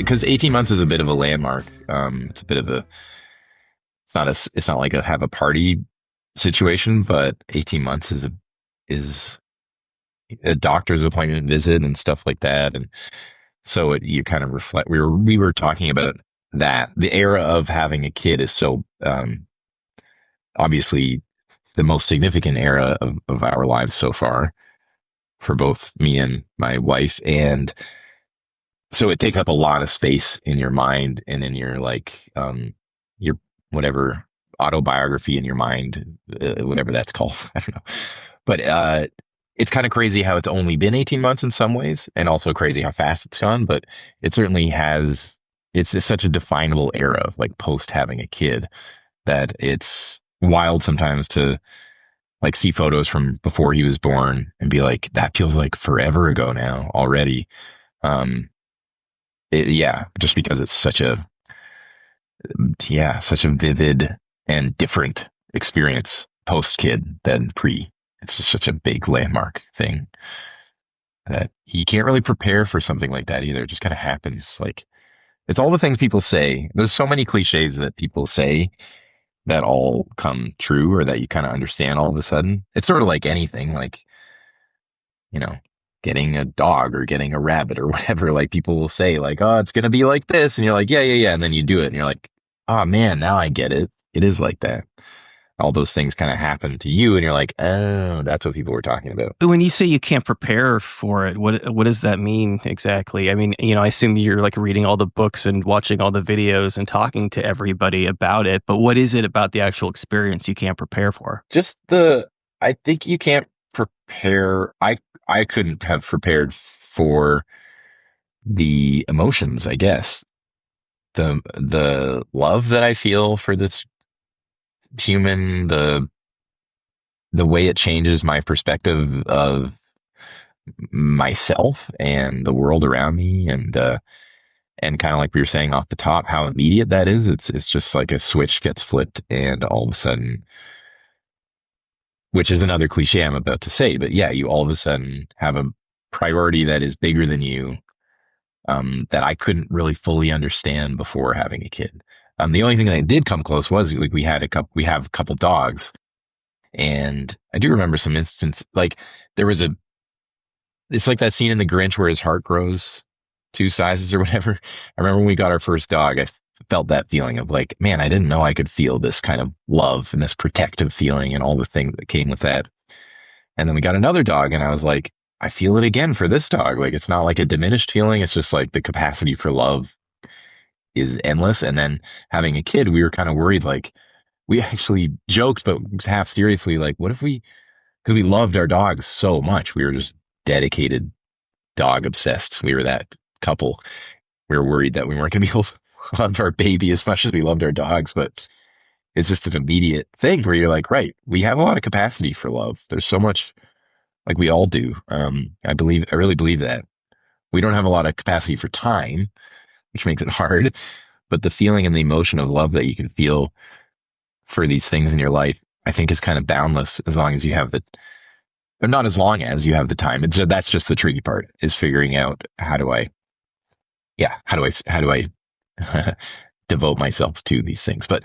because 18 months is a bit of a landmark. It's a bit of a, it's not like a have a party situation, but 18 months is a doctor's appointment visit and stuff like that. And so you kind of reflect, we were talking about that. The era of having a kid is so, obviously the most significant era of our lives so far for both me and my wife. And so it takes up a lot of space in your mind and in your your whatever autobiography in your mind, whatever that's called. I don't know. But it's kind of crazy how it's only been 18 months in some ways, and also crazy how fast it's gone. But it certainly has, it's just such a definable era of like post having a kid that it's wild sometimes to like see photos from before he was born and be like, that feels like forever ago now already. Um, yeah, just because it's such a vivid and different experience post kid than pre. It's just such a big landmark thing that you can't really prepare for something like that either. It just kind of happens. Like, it's all the things people say. There's so many cliches that people say that all come true or that you kind of understand all of a sudden. It's sort of like anything, like, you know, getting a dog or getting a rabbit or whatever. Like, people will say like, oh, it's going to be like this. And you're like, yeah, yeah, yeah. And then you do it and you're like, oh man, now I get it. It is like that. All those things kind of happen to you and you're like, oh, that's what people were talking about. When you say you can't prepare for it, what does that mean exactly? I mean, I assume you're like reading all the books and watching all the videos and talking to everybody about it, but what is it about the actual experience you can't prepare for? I think you can't prepare. I couldn't have prepared for the emotions, I guess. The love that I feel for this human, the way it changes my perspective of myself and the world around me, and kind of like we were saying off the top, how immediate that is. It's just like a switch gets flipped and all of a sudden, which is another cliche I'm about to say, but yeah, you all of a sudden have a priority that is bigger than you, that I couldn't really fully understand before having a kid. The only thing that did come close was like we have a couple dogs, and I do remember some instance like there was it's like that scene in The Grinch where his heart grows two sizes or whatever. I remember when we got our first dog, I felt that feeling of like, man, I didn't know I could feel this kind of love and this protective feeling and all the things that came with that. And then we got another dog, and I was like, I feel it again for this dog. Like, it's not like a diminished feeling. It's just like the capacity for love is endless. And then having a kid, we were kind of worried. Like, we actually joked, but half seriously, like, what if because we loved our dogs so much. We were just dedicated dog obsessed. We were that couple. We were worried that we weren't going to be able to love our baby as much as we loved our dogs, but it's just an immediate thing where you're like, right, we have a lot of capacity for love. There's so much, like we all do. I really believe that. We don't have a lot of capacity for time, which makes it hard, but the feeling and the emotion of love that you can feel for these things in your life, I think is kind of boundless as long as you have or not as long as you have the time. That's just the tricky part, is figuring out how do I devote myself to these things. But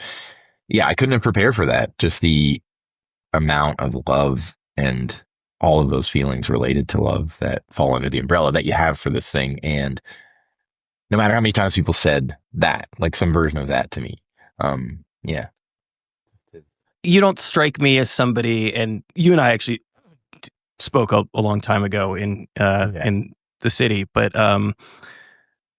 yeah, I couldn't have prepared for that. Just the amount of love and all of those feelings related to love that fall under the umbrella that you have for this thing. And no matter how many times people said that, like some version of that to me, yeah. You don't strike me as somebody, and you and I actually spoke a long time ago in the city, but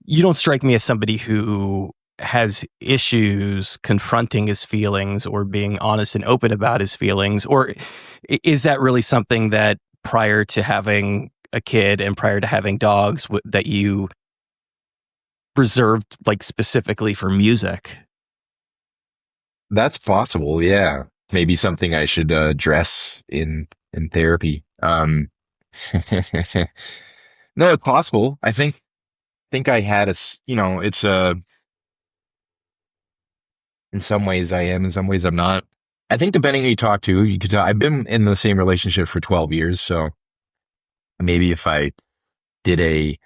you don't strike me as somebody who has issues confronting his feelings or being honest and open about his feelings. Or is that really something that prior to having a kid and prior to having dogs that you reserved like specifically for music? That's possible. Yeah. Maybe something I should address in therapy. No, it's possible. I think I had it's in some ways I am, in some ways I'm not. I think depending who you talk to, you could I've been in the same relationship for 12 years, so maybe if I did a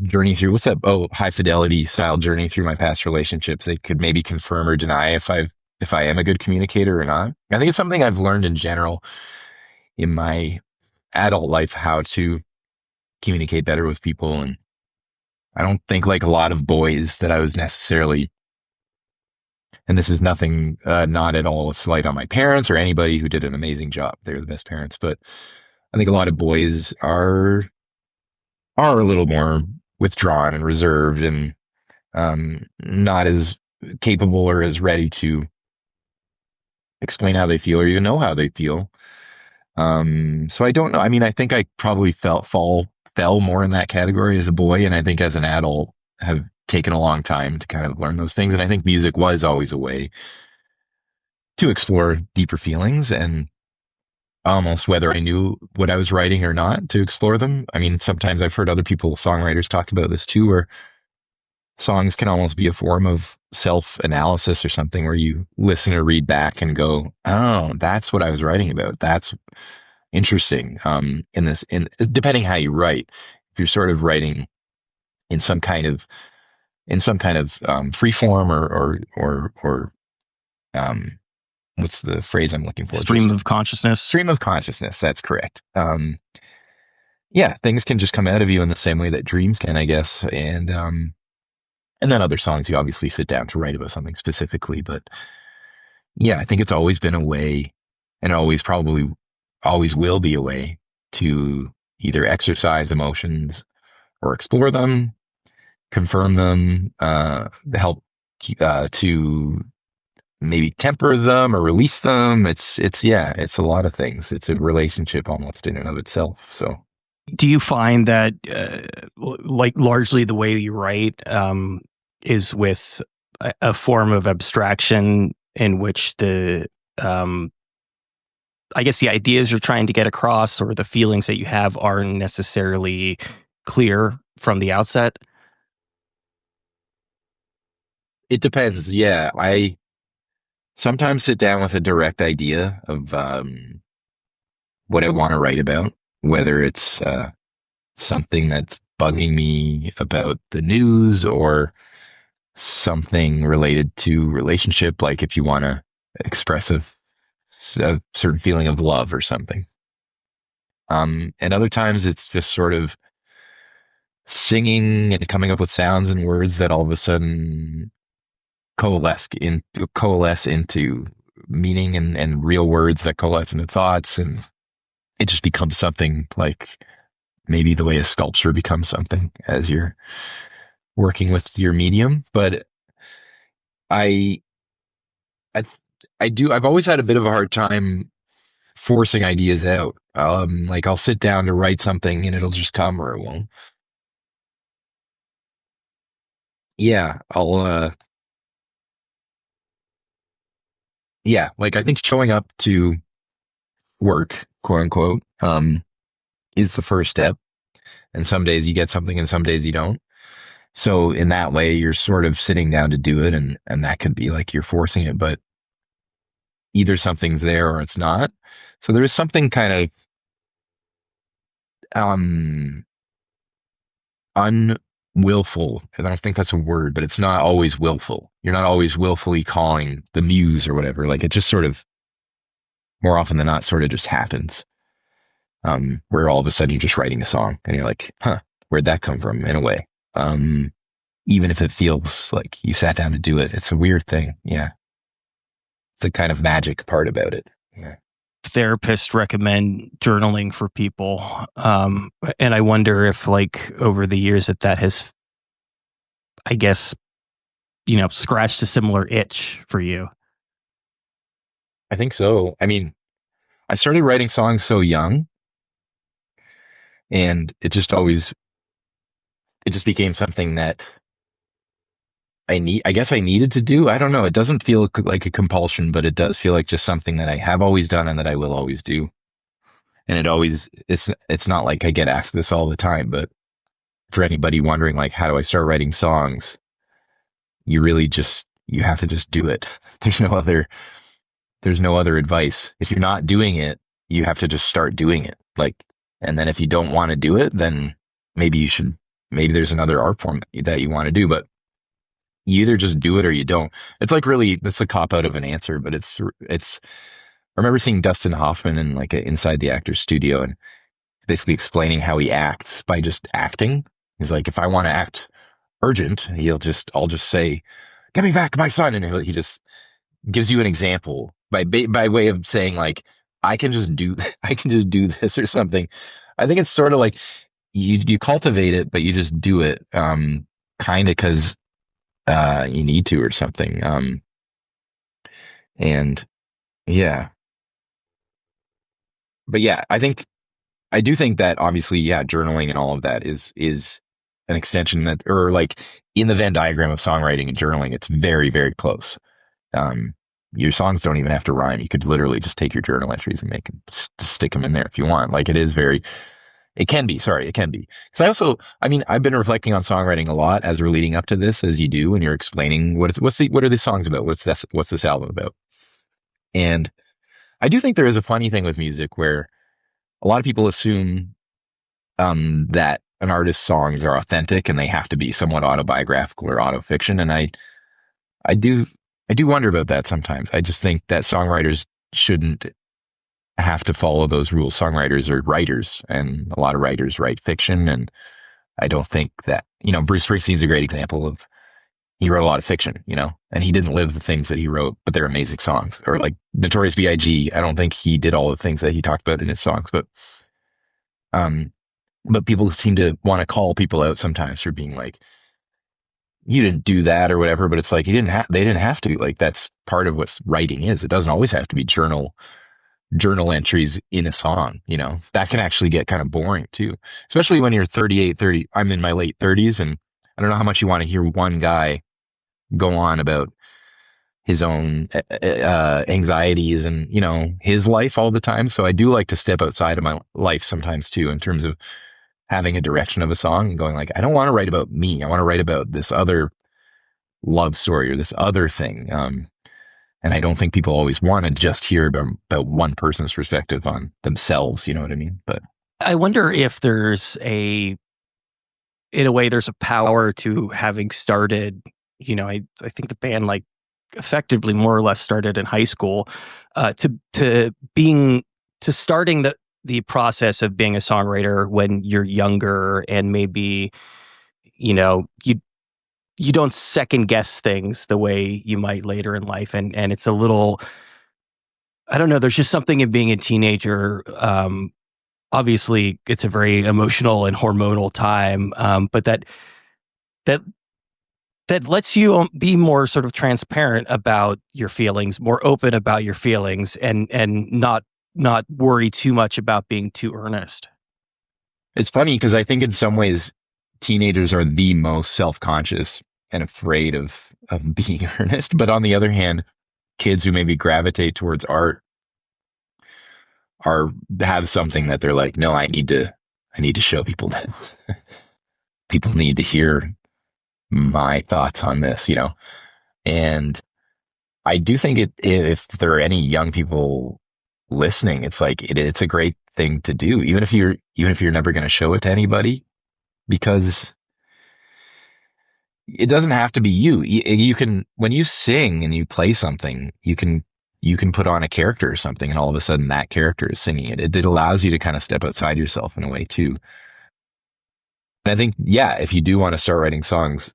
journey through what's that? Oh, high fidelity style journey through my past relationships. They could maybe confirm or deny if I am a good communicator or not. I think it's something I've learned in general in my adult life how to communicate better with people. And I don't think like a lot of boys that I was necessarily, and this is nothing, not at all a slight on my parents or anybody who did an amazing job. They're the best parents, but I think a lot of boys are a little more withdrawn and reserved and not as capable or as ready to explain how they feel or even know how they feel. So I don't know. I mean, I think I probably fell more in that category as a boy, and I think as an adult have taken a long time to kind of learn those things. And I think music was always a way to explore deeper feelings and almost whether I knew what I was writing or not to explore them. I mean, sometimes I've heard other people, songwriters, talk about this too, where songs can almost be a form of self-analysis or something where you listen or read back and go, oh, that's what I was writing about. That's interesting. In depending how you write, if you're sort of writing in some kind of free form or what's the phrase I'm looking for? Stream of consciousness. Stream of consciousness. That's correct. Yeah, things can just come out of you in the same way that dreams can, I guess. And then other songs you obviously sit down to write about something specifically. But yeah, I think it's always been a way, and always probably always will be a way to either exercise emotions or explore them, confirm them, help to maybe temper them or release them. It's a lot of things. It's a relationship almost in and of itself. So do you find that like largely the way you write is with a form of abstraction in which the I guess the ideas you're trying to get across or the feelings that you have aren't necessarily clear from the outset? it depends. Yeah, I sometimes sit down with a direct idea of what I want to write about, whether it's something that's bugging me about the news or something related to relationship, like if you want to express a certain feeling of love or something. And other times it's just sort of singing and coming up with sounds and words that all of a sudden coalesce into meaning and real words that coalesce into thoughts, and it just becomes something like maybe the way a sculpture becomes something as you're working with your medium. But I, I, I've always had a bit of a hard time forcing ideas out. Like I'll sit down to write something and it'll just come or it won't. Yeah, like I think showing up to work, quote unquote, is the first step. And some days you get something and some days you don't. So in that way, you're sort of sitting down to do it, and that could be like you're forcing it, but either something's there or it's not. So there is something kind of unwillful, and I don't think that's a word, but it's not always willful. You're not always willfully calling the muse or whatever. Like it just sort of more often than not sort of just happens. Where all of a sudden you're just writing a song and you're like, huh, where'd that come from in a way? Even if it feels like you sat down to do it, it's a weird thing. Yeah. It's a kind of magic part about it. Yeah. Therapists recommend journaling for people. And I wonder if like over the years that has, I guess, scratched a similar itch for you. I think so. I mean, I started writing songs so young, and it just became something that I guess I needed to do. I don't know. It doesn't feel like a compulsion, but it does feel like just something that I have always done and that I will always do. And it's not like I get asked this all the time, but for anybody wondering, like, how do I start writing songs? You have to just do it. There's no other advice. If you're not doing it, you have to just start doing it. Like, and then if you don't want to do it, then maybe you should maybe there's another art form that you want to do, but you either just do it or you don't. It's like really, that's a cop out of an answer, but I remember seeing Dustin Hoffman in like inside the actor's studio and basically explaining how he acts by just acting. He's like, if I want to act urgent, I'll just say, "Get me back my son," and he just gives you an example by way of saying like, I can just do I can just do this or something. I think it's sort of like you cultivate it, but you just do it, kind of because you need to or something. And yeah, but yeah, I do think that obviously, yeah, journaling and all of that is an extension that, or like in the Venn diagram of songwriting and journaling, it's very, very close. Um, your songs don't even have to rhyme. You could literally just take your journal entries and stick them in there if you want. Like it can be, sorry, it can be. Because I mean, I've been reflecting on songwriting a lot as we're leading up to this, as you do when you're explaining what are these songs about? What's this album about? And I do think there is a funny thing with music where a lot of people assume that an artist's songs are authentic and they have to be somewhat autobiographical or autofiction. And I do, I do wonder about that sometimes. I just think that songwriters shouldn't have to follow those rules. Songwriters are writers, and a lot of writers write fiction. And I don't think that, Bruce Springsteen's a great example of, he wrote a lot of fiction, and he didn't live the things that he wrote, but they're amazing songs. Or like Notorious B.I.G., I don't think he did all the things that he talked about in his songs, um, but people seem to want to call people out sometimes for being like, you didn't do that or whatever. But it's like, they didn't have to. Like, that's part of what writing is. It doesn't always have to be journal entries in a song. That can actually get kind of boring too, especially when you're 38, 30. I'm in my late 30s, and I don't know how much you want to hear one guy go on about his own anxieties and his life all the time. So I do like to step outside of my life sometimes too, in terms of having a direction of a song and going like, I don't want to write about me. I want to write about this other love story or this other thing. And I don't think people always want to just hear about one person's perspective on themselves. You know what I mean? But I wonder if in a way, there's a power to having started, I think the band like effectively more or less started in high school, to starting the process of being a songwriter when you're younger, and maybe, you don't second guess things the way you might later in life. And it's a little, I don't know, there's just something in being a teenager. Obviously it's a very emotional and hormonal time. But that lets you be more sort of transparent about your feelings, more open about your feelings, and not worry too much about being too earnest. it's funny because I think in some ways teenagers are the most self-conscious and afraid of being earnest. But on the other hand, kids who maybe gravitate towards art have something that they're like, no, I need to show people that people need to hear my thoughts on this, And I do think if there are any young people listening, it's like it's a great thing to do, even if you're never going to show it to anybody, because it doesn't have to be you. You can, when you sing and you play something, you can put on a character or something, and all of a sudden that character is singing it. It allows you to kind of step outside yourself in a way too. And I think, yeah, if you do want to start writing songs,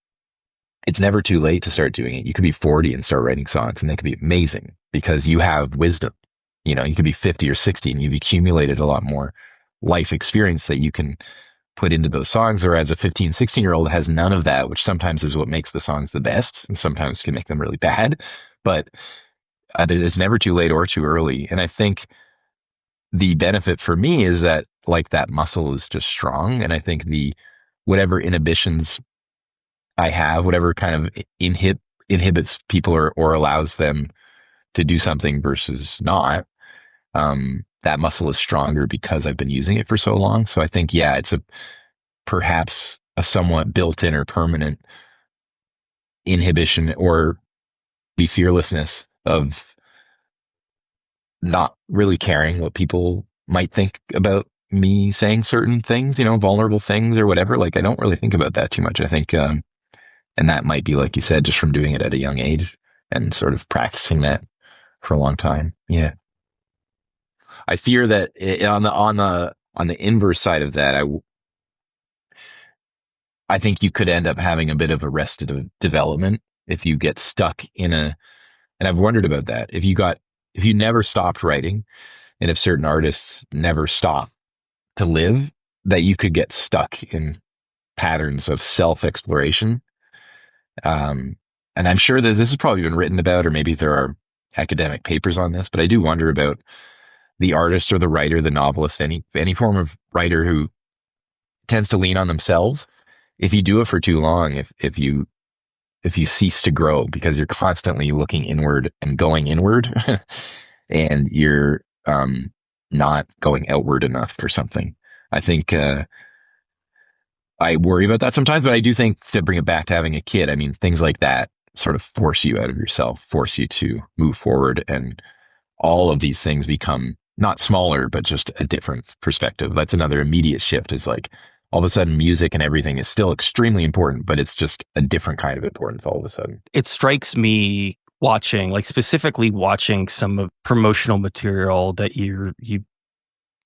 it's never too late to start doing it. You could be 40 and start writing songs, and they could be amazing because you have wisdom. You could be 50 or 60 and you've accumulated a lot more life experience that you can put into those songs. Whereas a 15, 16-year-old has none of that, which sometimes is what makes the songs the best and sometimes can make them really bad. But it's never too late or too early. And I think the benefit for me is that like that muscle is just strong. And I think whatever inhibitions I have, whatever kind of inhibits people or allows them to do something versus not, that muscle is stronger because I've been using it for so long. So I think, yeah, it's perhaps a somewhat built-in or permanent inhibition or the fearlessness of not really caring what people might think about me saying certain things, vulnerable things or whatever. Like, I don't really think about that too much. I think, and that might be, like you said, just from doing it at a young age and sort of practicing that for a long time. Yeah. I fear that on the inverse side of that, I think you could end up having a bit of arrested development if you get stuck and I've wondered about that. If you never stopped writing, and if certain artists never stop to live, that you could get stuck in patterns of self exploration. Um, and I'm sure that this has probably been written about, or maybe there are academic papers on this, but I do wonder about the artist or the writer, the novelist, any form of writer who tends to lean on themselves. If you do it for too long, if you cease to grow because you're constantly looking inward and going inward, and you're not going outward enough for something, I think I worry about that sometimes. But I do think, to bring it back to having a kid, I mean, things like that sort of force you out of yourself, force you to move forward, and all of these things become not smaller, but just a different perspective. That's another immediate shift, is like all of a sudden music and everything is still extremely important, but it's just a different kind of importance all of a sudden. It strikes me watching, like specifically watching some of promotional material that you've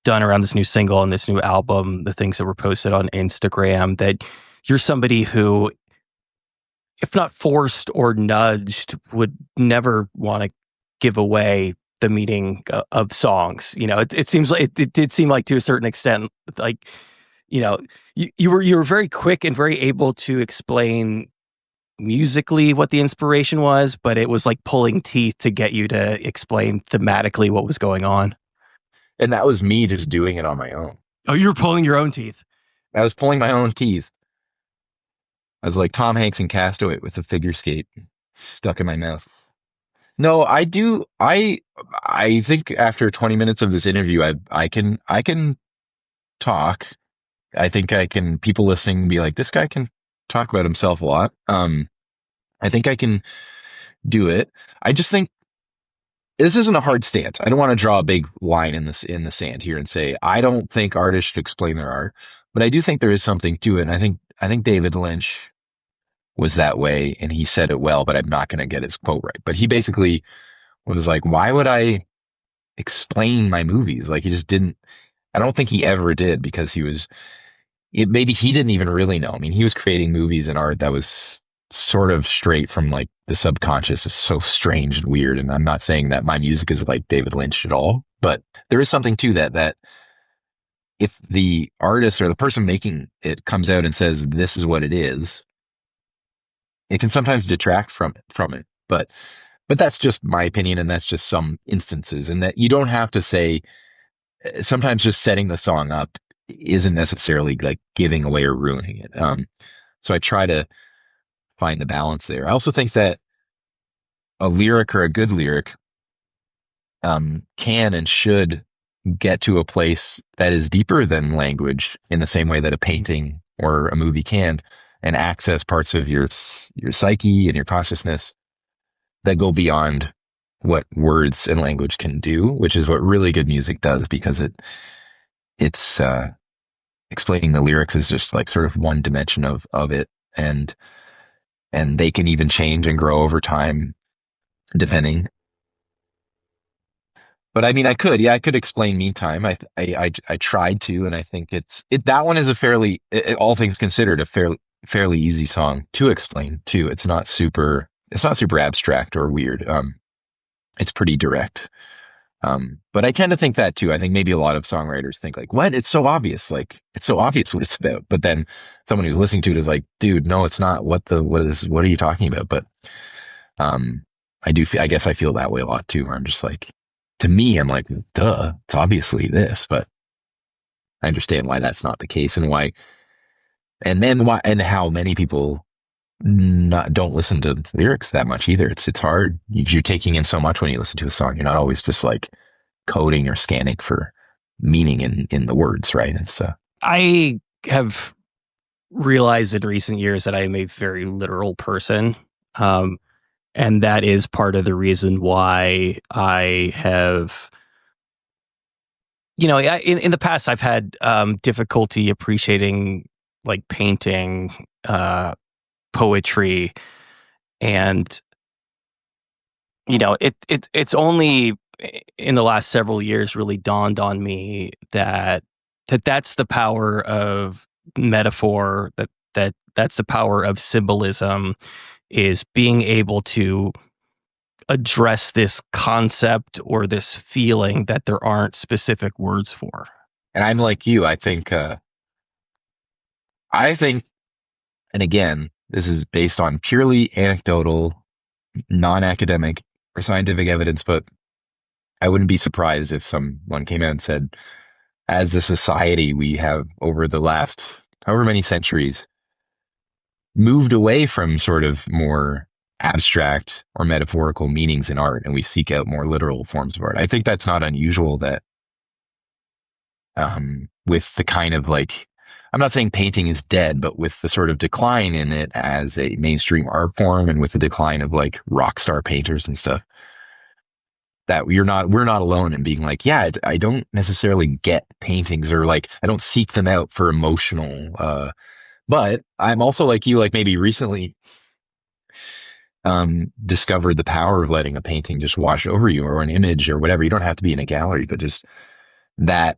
done around this new single and this new album, the things that were posted on Instagram, that you're somebody who, if not forced or nudged, would never want to give away the meaning of songs. It seems like it did seem like, to a certain extent, like, you were very quick and very able to explain musically what the inspiration was, but it was like pulling teeth to get you to explain thematically what was going on. And that was me just doing it on my own. Oh, you were pulling your own teeth. I was pulling my own teeth. I was like Tom Hanks in Castaway with a figure skate stuck in my mouth. No, I do. I think after 20 minutes of this interview, I can talk. I think I can. People listening be like, this guy can talk about himself a lot. I think I can do it. I just think this isn't a hard stance. I don't want to draw a big line in the sand here and say I don't think artists should explain their art, but I do think there is something to it. And I think David Lynch was that way, and he said it well, but I'm not going to get his quote right. But he basically was like, why would I explain my movies? Like, he just didn't. I don't think he ever did, because maybe he didn't even really know. I mean, he was creating movies and art that was sort of straight from like the subconscious. Is so strange and weird. And I'm not saying that my music is like David Lynch at all, but there is something to that if the artist or the person making it comes out and says this is what it is, it can sometimes detract from it. But that's just my opinion, and that's just some instances, and that you don't have to say. Sometimes just setting the song up isn't necessarily like giving away or ruining it. So I try to find the balance there. I also think that a lyric, or a good lyric, can and should get to a place that is deeper than language, in the same way that a painting or a movie can, and access parts of your psyche and your consciousness that go beyond what words and language can do, which is what really good music does, because it's explaining the lyrics is just like sort of one dimension of it, and they can even change and grow over time depending. But I mean, I could explain Meantime. I tried to, and I think that one is a fairly, all things considered, a fairly easy song to explain too. It's not super abstract or weird. It's pretty direct. But I tend to think that too. I think maybe a lot of songwriters think like, what? It's so obvious. Like, it's so obvious what it's about. But then someone who's listening to it is like, dude, no, it's not. What are you talking about? But, I guess I feel that way a lot too, where I'm just like, to me, I'm like, duh, it's obviously this, but I understand why that's not the case, and how many people don't listen to lyrics that much either. It's hard. You're taking in so much when you listen to a song. You're not always just like coding or scanning for meaning in the words, right? I have realized in recent years that I am a very literal person. And that is part of the reason why I have in the past I've had difficulty appreciating like painting, poetry, and it's only in the last several years really dawned on me that's the power of metaphor, that's the power of symbolism, is being able to address this concept or this feeling that there aren't specific words for. And I'm like you. I think, and again, this is based on purely anecdotal, non-academic or scientific evidence, but I wouldn't be surprised if someone came out and said, as a society, we have over the last however many centuries moved away from sort of more abstract or metaphorical meanings in art, and we seek out more literal forms of art. I think that's not unusual that with the kind of like, I'm not saying painting is dead, but with the sort of decline in it as a mainstream art form, and with the decline of like rock star painters and stuff, that we're not alone in being like, yeah, I don't necessarily get paintings, or like I don't seek them out for emotional. But I'm also like you, like maybe recently discovered the power of letting a painting just wash over you, or an image or whatever. You don't have to be in a gallery, but just that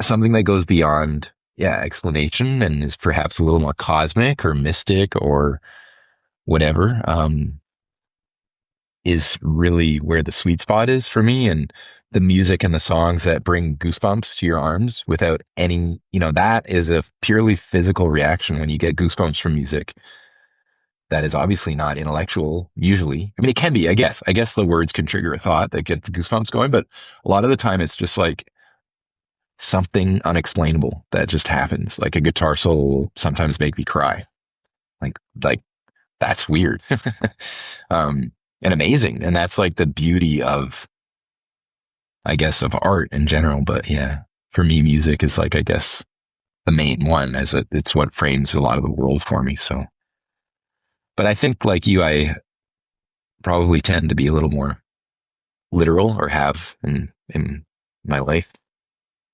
something that goes beyond, yeah, explanation and is perhaps a little more cosmic or mystic or whatever, is really where the sweet spot is for me. And the music and the songs that bring goosebumps to your arms without any, that is a purely physical reaction when you get goosebumps from music. That is obviously not intellectual usually. I mean, it can be, I guess. I guess the words can trigger a thought that get the goosebumps going, but a lot of the time it's just like something unexplainable that just happens. Like a guitar solo will sometimes make me cry. Like that's weird. And amazing. And that's like the beauty of, I guess, of art in general. But yeah, for me, music is like, I guess, the main one, as it's what frames a lot of the world for me. So, but I think like you, I probably tend to be a little more literal, or have in my life.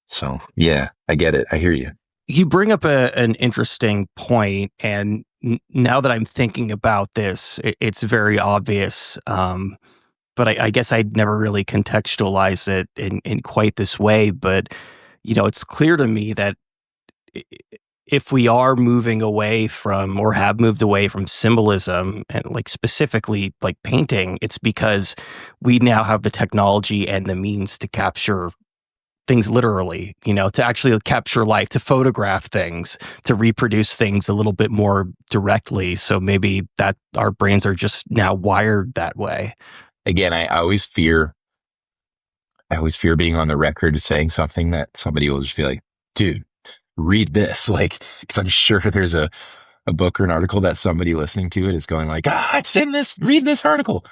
So yeah, I get it. I hear you. You bring up an interesting point, and now that I'm thinking about this, it's very obvious. But I guess I'd never really contextualized it in quite this way. But it's clear to me that if we are moving away from, or have moved away from, symbolism, and like specifically like painting, it's because we now have the technology and the means to capture things literally, to actually capture life, to photograph things, to reproduce things a little bit more directly. So maybe that our brains are just now wired that way. Again, I always fear being on the record saying something that somebody will just be like, dude, read this. Like, because I'm sure there's a book or an article that somebody listening to it is going like, it's in this, read this article.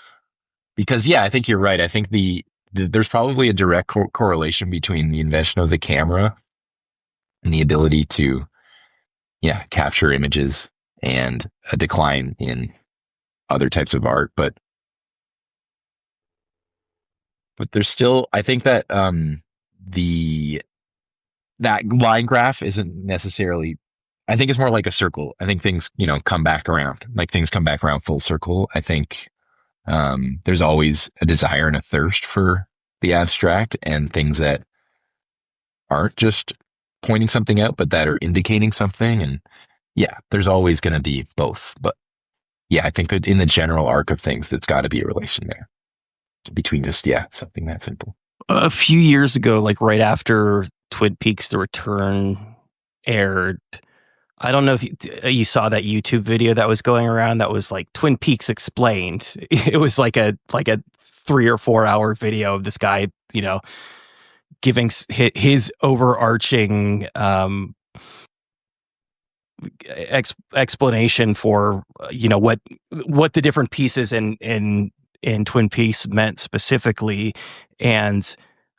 Because yeah, I think you're right. I think there's probably a direct correlation between the invention of the camera and the ability to, yeah, capture images, and a decline in other types of art. But there's still, I think that the that line graph isn't necessarily, I think it's more like a circle. I think things, come back around. Like things come back around full circle. I think there's always a desire and a thirst for the abstract, and things that aren't just pointing something out, but that are indicating something. And yeah, there's always going to be both. But yeah, I think that in the general arc of things, there's got to be a relation there between just, yeah, something that simple. A few years ago, like right after Twin Peaks: The Return aired, I don't know if you saw that YouTube video that was going around that was like Twin Peaks Explained. It was like a 3 or 4 hour video of this guy, giving his overarching explanation for what the different pieces in Twin Peaks meant specifically. And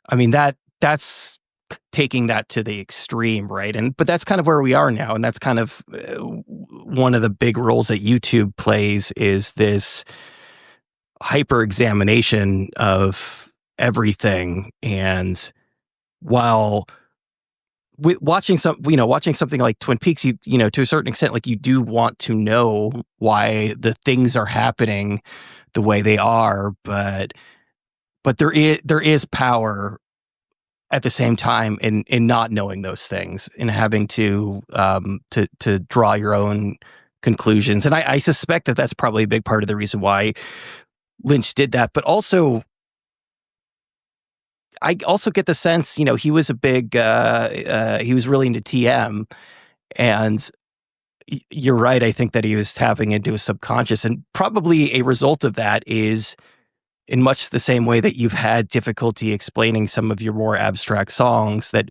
I mean that's taking that to the extreme, right? But that's kind of where we are now, and that's kind of one of the big roles that YouTube plays, is this hyper examination of everything. And while watching something like Twin Peaks, to a certain extent, like, you do want to know why the things are happening the way they are, but there is power at the same time in not knowing those things and having to draw your own conclusions. And I suspect that that's probably a big part of the reason why Lynch did that. But also, I also get the sense, he was he was really into TM, and you're right. I think that he was tapping into his subconscious, and probably a result of that is, in much the same way that you've had difficulty explaining some of your more abstract songs, that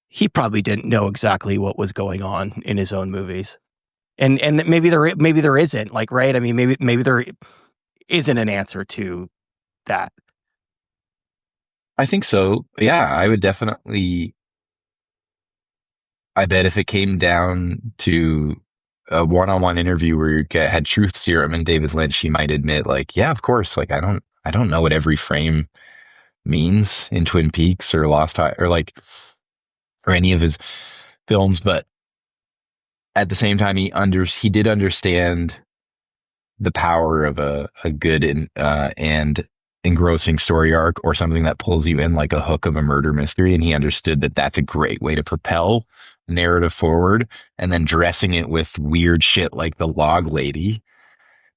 he probably didn't know exactly what was going on in his own movies. And maybe there isn't, like, right? I mean, maybe there isn't an answer to that. I think so. Yeah, I would definitely. I bet if it came down to a one-on-one interview where you had truth serum and David Lynch, he might admit, like, yeah, of course, like, I don't know what every frame means in Twin Peaks or Lost High or like or any of his films, but at the same time, he did understand the power of a good and engrossing story arc, or something that pulls you in like a hook of a murder mystery, and he understood that that's a great way to propel narrative forward, and then dressing it with weird shit like the log lady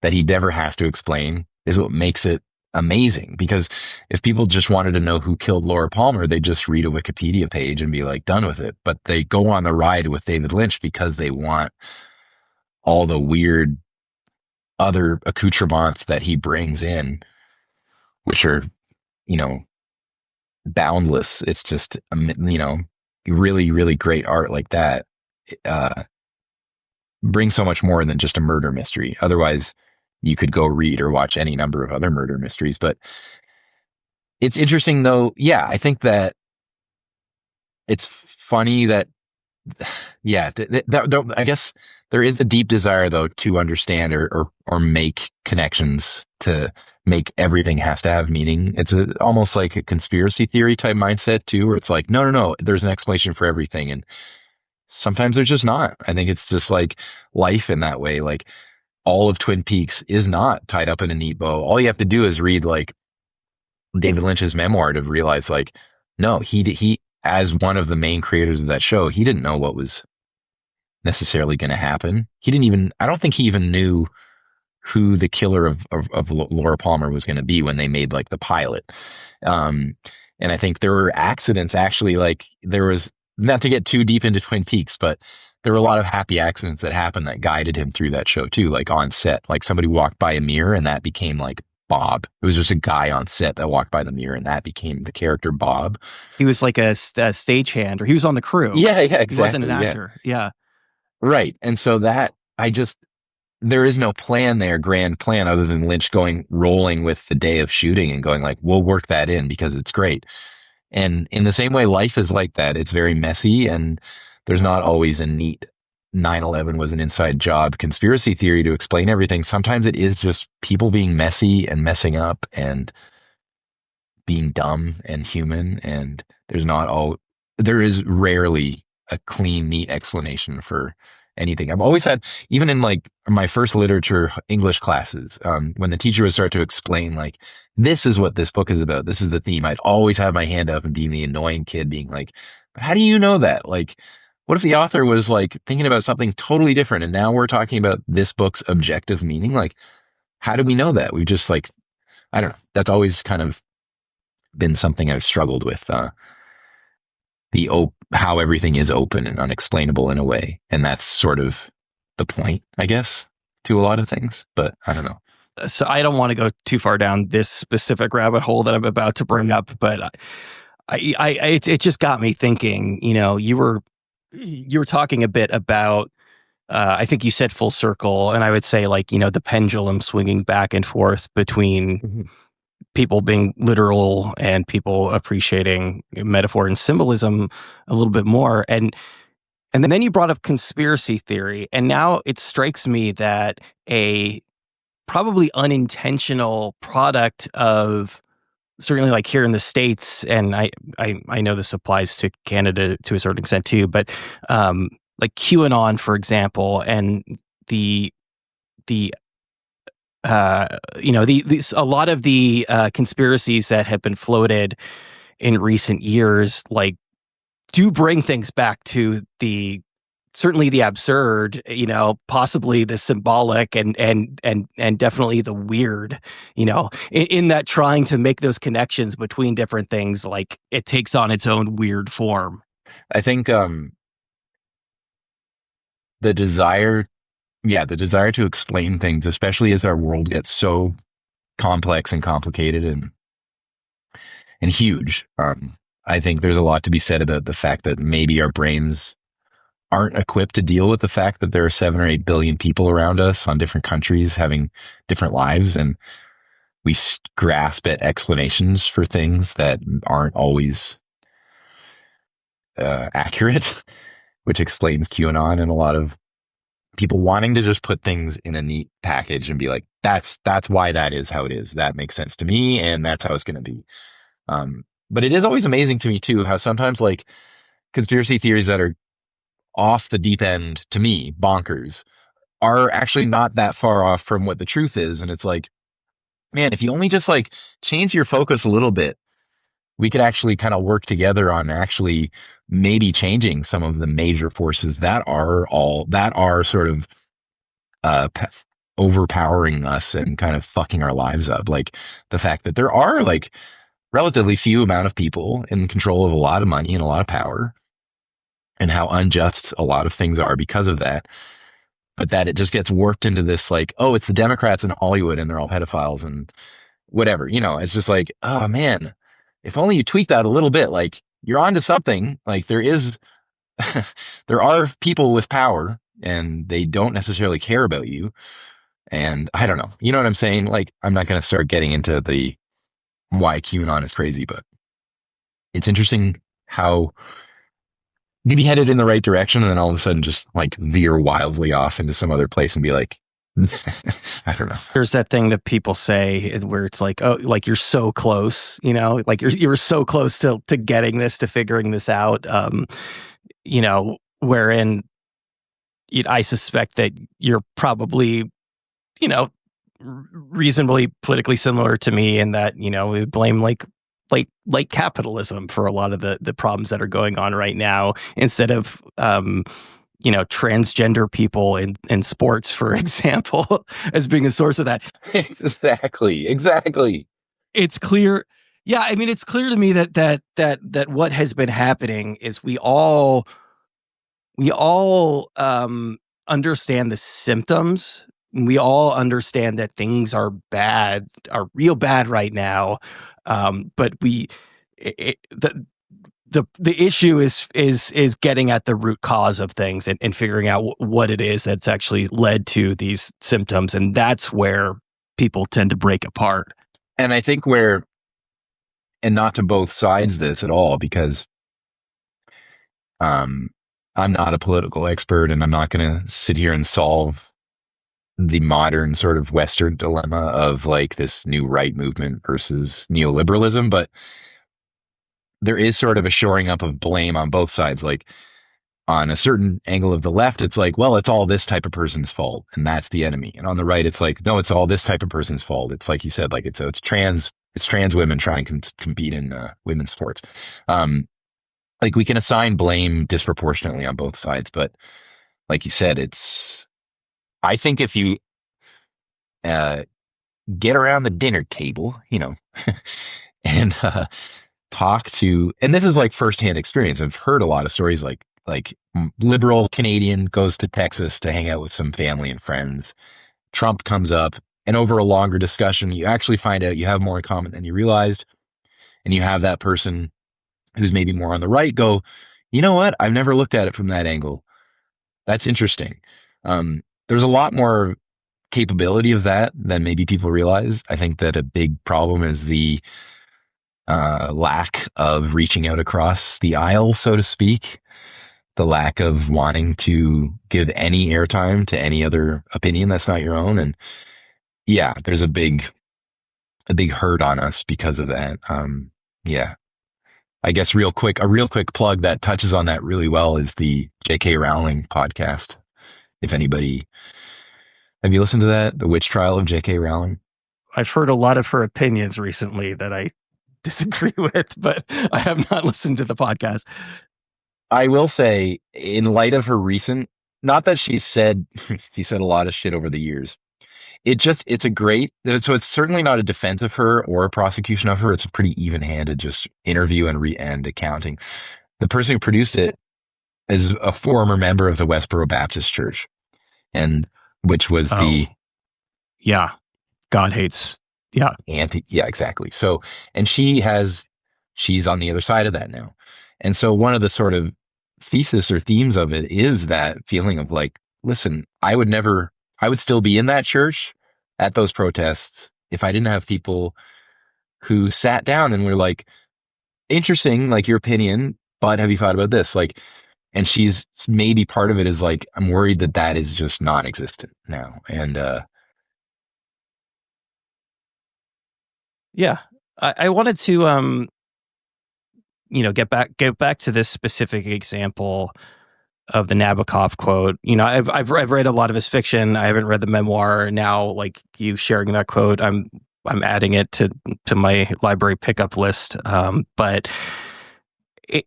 that he never has to explain is what makes it amazing. Because if people just wanted to know who killed Laura Palmer, they just read a Wikipedia page and be like, done with it. But they go on the ride with David Lynch because they want all the weird other accoutrements that he brings in, which are, you know, boundless. It's just, really, really great art like that brings so much more than just a murder mystery. Otherwise, you could go read or watch any number of other murder mysteries. But it's interesting, though. Yeah, I think that it's funny that, yeah, I guess there is a deep desire, though, to understand or make connections, to make everything has to have meaning. It's almost like a conspiracy theory type mindset, too, where it's like, no, there's an explanation for everything. And sometimes there's just not. I think it's just like life in that way. Like, all of Twin Peaks is not tied up in a neat bow. All you have to do is read like David Lynch's memoir to realize, like, no, he as one of the main creators of that show, he didn't know what was necessarily going to happen. I don't think he even knew who the killer of Laura Palmer was going to be when they made like the pilot. Um, and I think there were accidents, actually, like, there was, not to get too deep into Twin Peaks, but there were a lot of happy accidents that happened that guided him through that show too. Like on set, like somebody walked by a mirror and that became like Bob. It was just a guy on set that walked by the mirror and that became the character Bob. He was like a stagehand, or he was on the crew. Yeah, exactly. He wasn't an actor. Yeah. Right. And so there is no plan there, grand plan, other than Lynch rolling with the day of shooting and going like, we'll work that in because it's great. And in the same way, life is like that. It's very messy, and there's not always a neat 9/11 was an inside job conspiracy theory to explain everything. Sometimes it is just people being messy and messing up and being dumb and human. And there is rarely a clean, neat explanation for anything. I've always had, even in like my first literature English classes, when the teacher would start to explain, like, this is what this book is about, this is the theme, I'd always have my hand up and being the annoying kid being like, but how do you know that? Like, what if the author was like thinking about something totally different and now we're talking about this book's objective meaning? Like, how do we know that? We just like, I don't know. That's always kind of been something I've struggled with. How everything is open and unexplainable in a way, and that's sort of the point, I guess, to a lot of things. But I don't know. So I don't want to go too far down this specific rabbit hole that I'm about to bring up, but it just got me thinking. You were talking a bit about. I think you said full circle, and I would say, like, the pendulum swinging back and forth between people being literal and people appreciating metaphor and symbolism a little bit more. And then you brought up conspiracy theory, and now it strikes me that a probably unintentional product of certainly like here in the States, and I know this applies to Canada to a certain extent too, but like QAnon, for example, and the the a lot of the conspiracies that have been floated in recent years, like, do bring things back to the certainly the absurd, possibly the symbolic, and definitely the weird, in that trying to make those connections between different things, like it takes on its own weird form. I think the desire, the desire to explain things, especially as our world gets so complex and complicated and huge. I think there's a lot to be said about the fact that maybe our brains aren't equipped to deal with the fact that there are 7 or 8 billion people around us on different countries having different lives, and we grasp at explanations for things that aren't always accurate, which explains QAnon and a lot of people wanting to just put things in a neat package and be like, that's why that is how it is. That makes sense to me, and that's how it's going to be. But it is always amazing to me too how sometimes like conspiracy theories that are off the deep end, to me, bonkers, are actually not that far off from what the truth is. And it's like, man, if you only just like change your focus a little bit, we could actually kind of work together on actually maybe changing some of the major forces that are sort of overpowering us and kind of fucking our lives up. Like the fact that there are like relatively few amount of people in control of a lot of money and a lot of power, and how unjust a lot of things are because of that. But that it just gets warped into this like, oh, it's the Democrats in Hollywood and they're all pedophiles and whatever. It's just like, oh man, if only you tweak that a little bit, like you're onto something. Like there is, there are people with power and they don't necessarily care about you. And I don't know, you know what I'm saying? Like, I'm not going to start getting into the why QAnon is crazy, but it's interesting how maybe headed in the right direction and then all of a sudden just like veer wildly off into some other place and be like, I don't know. There's that thing that people say where it's like, oh, like you're so close, like you're so close to getting this, to figuring this out. Wherein I suspect that you're probably, reasonably politically similar to me in that, we would blame like capitalism for a lot of the problems that are going on right now, instead of transgender people in sports, for example, as being a source of that. Exactly. It's clear. Yeah, I mean, it's clear to me that what has been happening is we all understand the symptoms. We all understand that things are real bad right now. But the issue is getting at the root cause of things and figuring out what it is that's actually led to these symptoms. And that's where people tend to break apart. And I think and not to both sides this at all, because I'm not a political expert and I'm not going to sit here and solve the modern sort of Western dilemma of like this new right movement versus neoliberalism, but there is sort of a shoring up of blame on both sides. Like on a certain angle of the left, it's like, well, it's all this type of person's fault and that's the enemy. And on the right, it's like, no, it's all this type of person's fault. It's like you said, like it's trans women trying to compete in women's sports. Like we can assign blame disproportionately on both sides, but like you said, I think if you get around the dinner table, and talk to, and this is like firsthand experience. I've heard a lot of stories like liberal Canadian goes to Texas to hang out with some family and friends. Trump comes up, and over a longer discussion, you actually find out you have more in common than you realized. And you have that person who's maybe more on the right go, you know what? I've never looked at it from that angle. That's interesting. There's a lot more capability of that than maybe people realize. I think that a big problem is the lack of reaching out across the aisle, so to speak. The lack of wanting to give any airtime to any other opinion that's not your own. And yeah, there's a big a big hurt on us because of that. Yeah. I guess a real quick plug that touches on that really well is the J.K. Rowling podcast. If anybody, have you listened to that? The Witch Trial of J.K. Rowling? I've heard a lot of her opinions recently that I disagree with, but I have not listened to the podcast. I will say, in light of her recent, not that she said a lot of shit over the years. It's a great, so it's certainly not a defense of her or a prosecution of her. It's a pretty even-handed just interview and accounting. The person who produced it is a former member of the Westboro Baptist Church, and which was the yeah, God hates yeah, exactly. So, and she's on the other side of that now, and so one of the sort of thesis or themes of it is that feeling of like, listen, I would still be in that church at those protests if I didn't have people who sat down and were like, interesting, like your opinion, but have you thought about this? Like, and she's maybe part of it is like, I'm worried that that is just non-existent now. And, yeah, I wanted to, get back to this specific example of the Nabokov quote. I've read a lot of his fiction. I haven't read the memoir. Now, like you sharing that quote, I'm adding it to my library pickup list. But I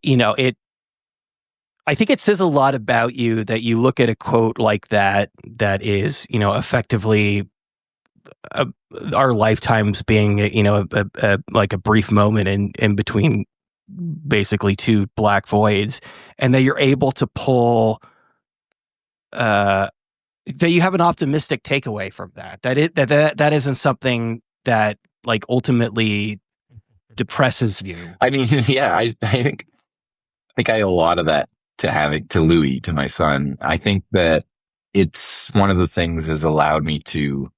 think it says a lot about you that you look at a quote like that is, effectively our lifetimes being, like a brief moment in between basically two black voids, and that you're able to pull that you have an optimistic takeaway from that isn't something that like ultimately depresses you. I mean, yeah, I think I owe a lot of that to Louis, to my son. I think that it's one of the things has allowed me to,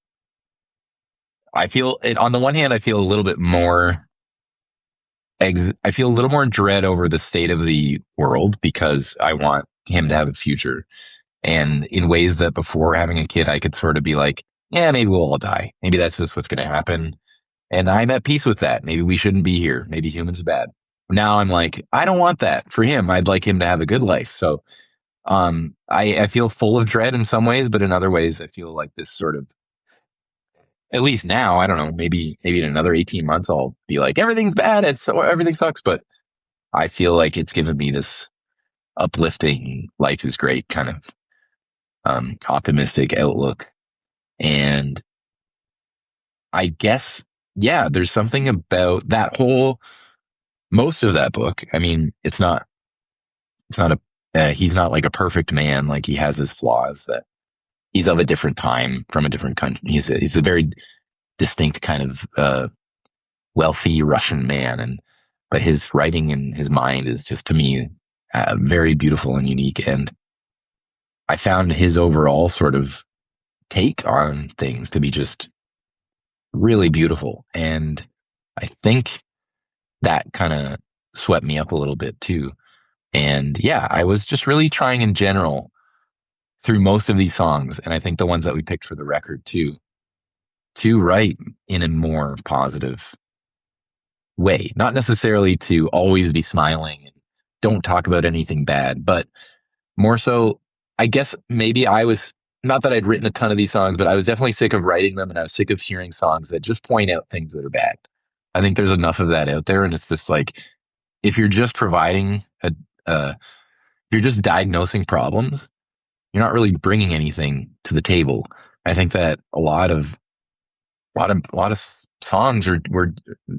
I feel it on the one hand, I feel a little bit more I feel a little more dread over the state of the world because I want him to have a future. And in ways that before having a kid, I could sort of be like, yeah, maybe we'll all die. Maybe that's just what's going to happen. And I'm at peace with that. Maybe we shouldn't be here. Maybe humans are bad. Now I'm like, I don't want that for him. I'd like him to have a good life. So, I feel full of dread in some ways, but in other ways, I feel like this sort of, at least now, I don't know, maybe in another 18 months, I'll be like, everything's bad. Everything sucks. But I feel like it's given me this uplifting, life is great kind of, optimistic outlook. And I guess, yeah, there's something about that most of that book. I mean, it's not he's not like a perfect man. Like he has his flaws, that he's of a different time from a different country. He's a very distinct kind of, wealthy Russian man. But his writing and his mind is just, to me, very beautiful and unique. And I found his overall sort of take on things to be just really beautiful. And I think that kind of swept me up a little bit too. And yeah, I was just really trying in general through most of these songs, and I think the ones that we picked for the record too, to write in a more positive way. Not necessarily to always be smiling and don't talk about anything bad, but more so, I guess maybe I was, not that I'd written a ton of these songs, but I was definitely sick of writing them, and I was sick of hearing songs that just point out things that are bad. I think there's enough of that out there, and it's just like, if you're just providing if you're just diagnosing problems, you're not really bringing anything to the table. I think that a lot of songs were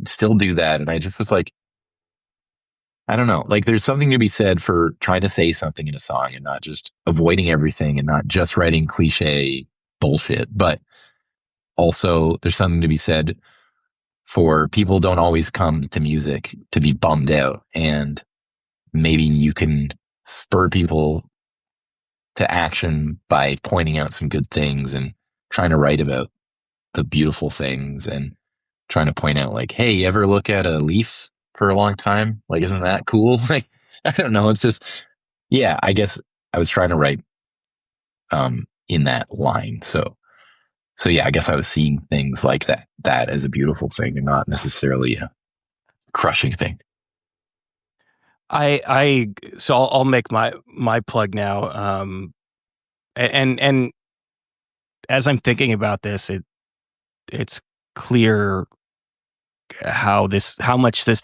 still do that, and I just was like, I don't know. Like, there's something to be said for trying to say something in a song and not just avoiding everything and not just writing cliche bullshit. But also, there's something to be said for people don't always come to music to be bummed out, and maybe you can spur people to action by pointing out some good things and trying to write about the beautiful things and trying to point out, like, hey, you ever look at a leaf for a long time? Like, isn't that cool? Like, I don't know. It's just, yeah, I guess I was trying to write in that line. So So yeah, I guess I was seeing things like that as a beautiful thing and not necessarily a crushing thing. So I'll make my plug now. And as I'm thinking about this, it's clear how much this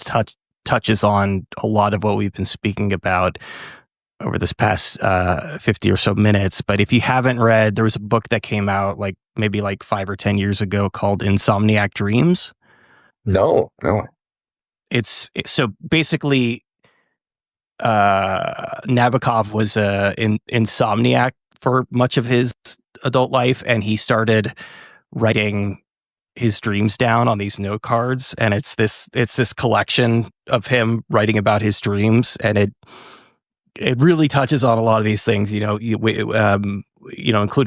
touches on a lot of what we've been speaking about over this past 50 or so minutes. But if you haven't read, there was a book that came out maybe 5 or 10 years ago called Insomniac Dreams. No, no. It's so basically Nabokov was insomniac for much of his adult life, and he started writing his dreams down on these note cards, and it's this collection of him writing about his dreams, and it really touches on a lot of these things, including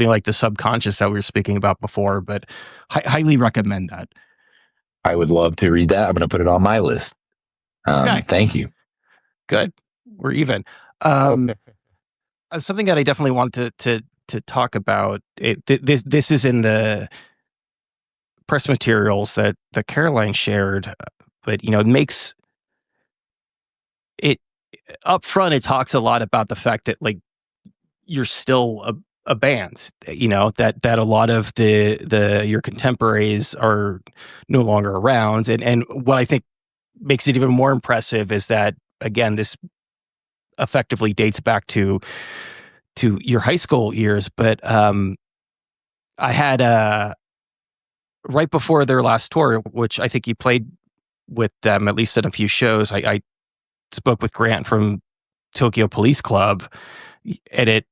like the subconscious that we were speaking about before. But highly recommend that. I would love to read that. I'm going to put it on my list. Okay. Thank you. Good. We're even. Something that I definitely wanted to talk about. This is in the press materials that Caroline shared, but it makes it up front. It talks a lot about the fact that you're still a band. That a lot of your contemporaries are no longer around, and what I think makes it even more impressive is that, again, this effectively dates back to your high school years. But I had right before their last tour, which I think you played with them at least at a few shows, I spoke with Grant from Tokyo Police Club, and it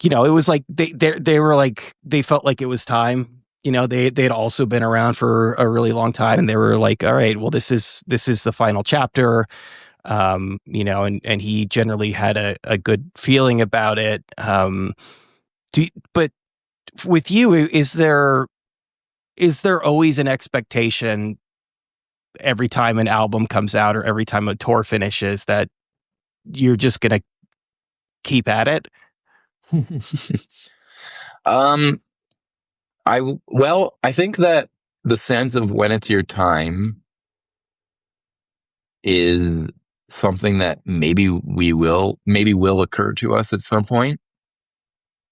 was like they were like, they felt like it was time. They'd also been around for a really long time, and they were like, all right, well, this is the final chapter. And he generally had a good feeling about it. But with you, is there always an expectation every time an album comes out or every time a tour finishes that you're just going to keep at it? I think that the sense of when it's your time is something that maybe will occur to us at some point,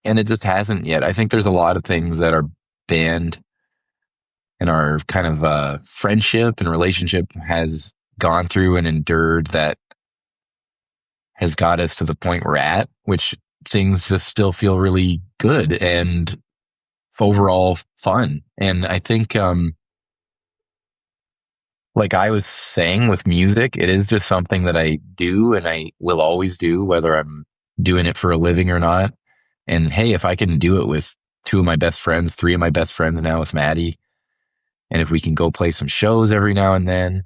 and it just hasn't yet. I think there's a lot of things that our band and our kind of friendship and relationship has gone through and endured that has got us to the point we're at, which things just still feel really good and overall fun. And I think like I was saying with music, it is just something that I do and I will always do, whether I'm doing it for a living or not. And hey, if I can do it with two of my best friends, three of my best friends now with Maddie, and if we can go play some shows every now and then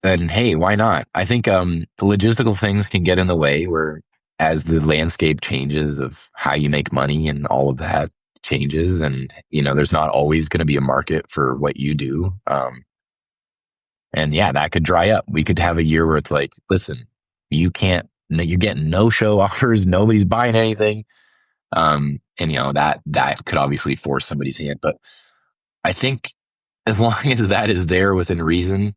hey, why not? I think the logistical things can get in the way where as the landscape changes of how you make money and all of that changes, and there's not always going to be a market for what you do. And yeah, that could dry up. We could have a year where it's like, listen, you're getting no show offers, nobody's buying anything. And that could obviously force somebody's hand. But I think as long as that is there within reason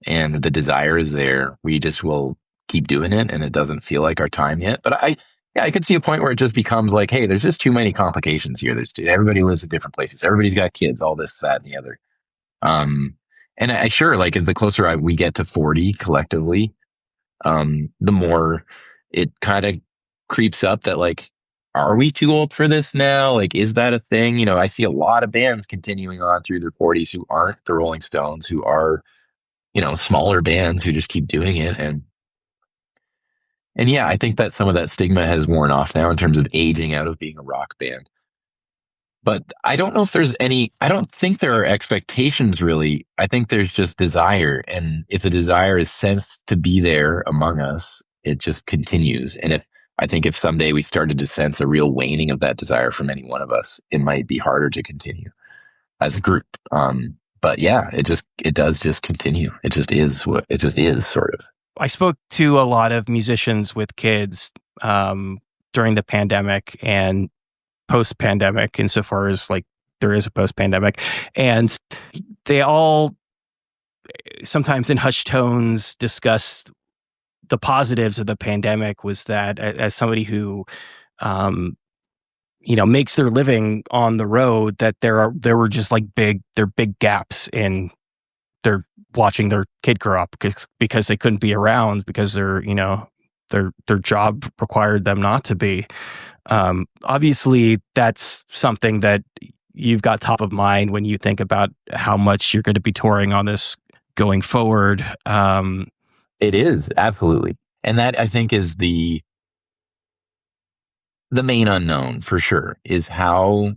and the desire is there, we just will keep doing it, and it doesn't feel like our time yet. But I could see a point where it just becomes like, hey, there's just too many complications here. Everybody lives in different places. Everybody's got kids, all this, that, and the other. And I sure, like, the closer we get to 40 collectively, the more it kind of creeps up that, like, are we too old for this now? Like, is that a thing? I see a lot of bands continuing on through their 40s who aren't the Rolling Stones, who are, smaller bands who just keep doing it. And yeah, I think that some of that stigma has worn off now in terms of aging out of being a rock band. But I don't know if I don't think there are expectations really. I think there's just desire. And if the desire is sensed to be there among us, it just continues. And I think if someday we started to sense a real waning of that desire from any one of us, it might be harder to continue as a group. But yeah, it does just continue. It just is sort of. I spoke to a lot of musicians with kids during the pandemic, and post-pandemic, insofar as like there is a post-pandemic, and they all sometimes in hushed tones discuss the positives of the pandemic. Was that as somebody who makes their living on the road, that there were just like big gaps in their watching their kid grow up because they couldn't be around because their job required them not to be. Obviously, that's something that you've got top of mind when you think about how much you're going to be touring on this going forward. It is, absolutely. And that, I think, is the main unknown for sure, is how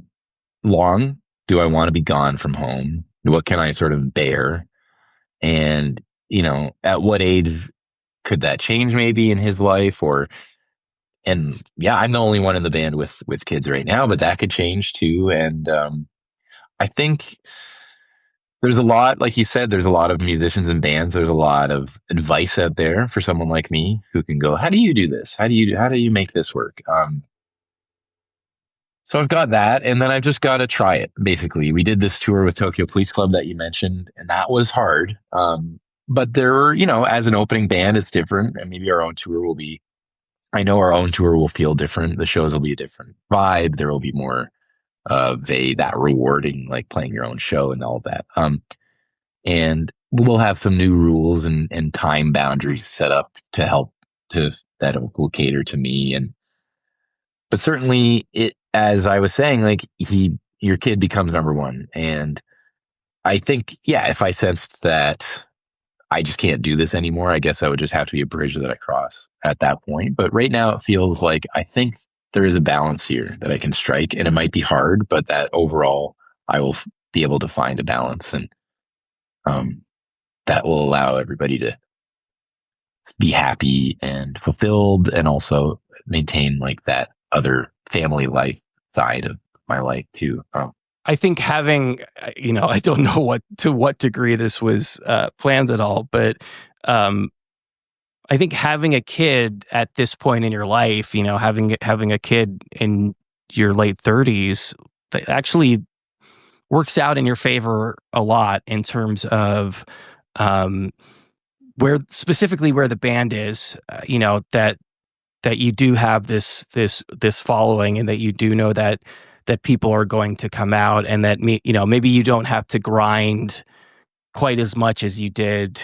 long do I want to be gone from home? What can I sort of bear? And, at what age could that change maybe in his life? And yeah, I'm the only one in the band with kids right now, but that could change too. And I think there's a lot, like you said, there's a lot of musicians and bands. There's a lot of advice out there for someone like me who can go, how do you do this? How do you make this work? So I've got that, and then I've just got to try it. Basically, we did this tour with Tokyo Police Club that you mentioned, and that was hard. But there were, as an opening band, it's different, and maybe our own tour will be. I know our own tour will feel different. The shows will be a different vibe. There will be more that rewarding, like playing your own show and all of that. And we'll have some new rules and time boundaries set up to help that will cater to me. But certainly as I was saying, like your kid becomes number one. And I think, yeah, if I sensed that I just can't do this anymore, I guess I would just have to be a bridge that I cross at that point. But right now it feels like I think there is a balance here that I can strike, and it might be hard, but that overall I will be able to find a balance, and that will allow everybody to be happy and fulfilled, and also maintain like that other family life side of my life too. I think having, I don't know to what degree this was planned at all, but I think having a kid at this point in your life, having a kid in your late 30s, that actually works out in your favor a lot in terms of where the band is. That you do have this following, and that you do know that people are going to come out, and that maybe you don't have to grind quite as much as you did,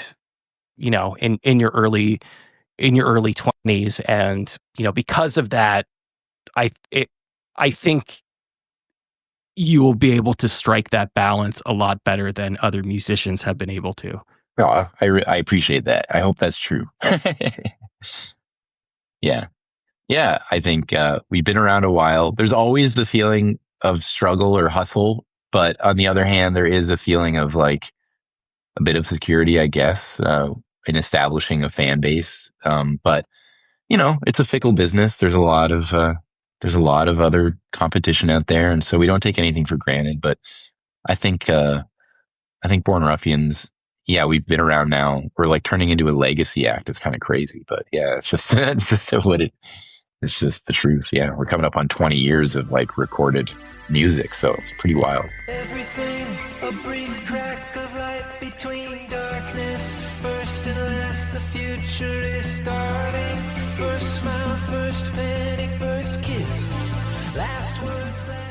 in your early 20s. And because of that, I think you will be able to strike that balance a lot better than other musicians have been able to. Oh, I appreciate that. I hope that's true. Yeah. Yeah, I think we've been around a while. There's always the feeling of struggle or hustle, but on the other hand, there is a feeling of like a bit of security, I guess, in establishing a fan base. But it's a fickle business. There's a lot of other competition out there, and so we don't take anything for granted. But I think Born Ruffians, yeah, we've been around now. We're like turning into a legacy act. It's kind of crazy, but yeah, it's just it's just the truth. Yeah, we're coming up on 20 years of like recorded music, so it's pretty wild. Everything, a brief crack of light between darkness. First and last, the future is starting. First smile, first penny, first kiss. Last words that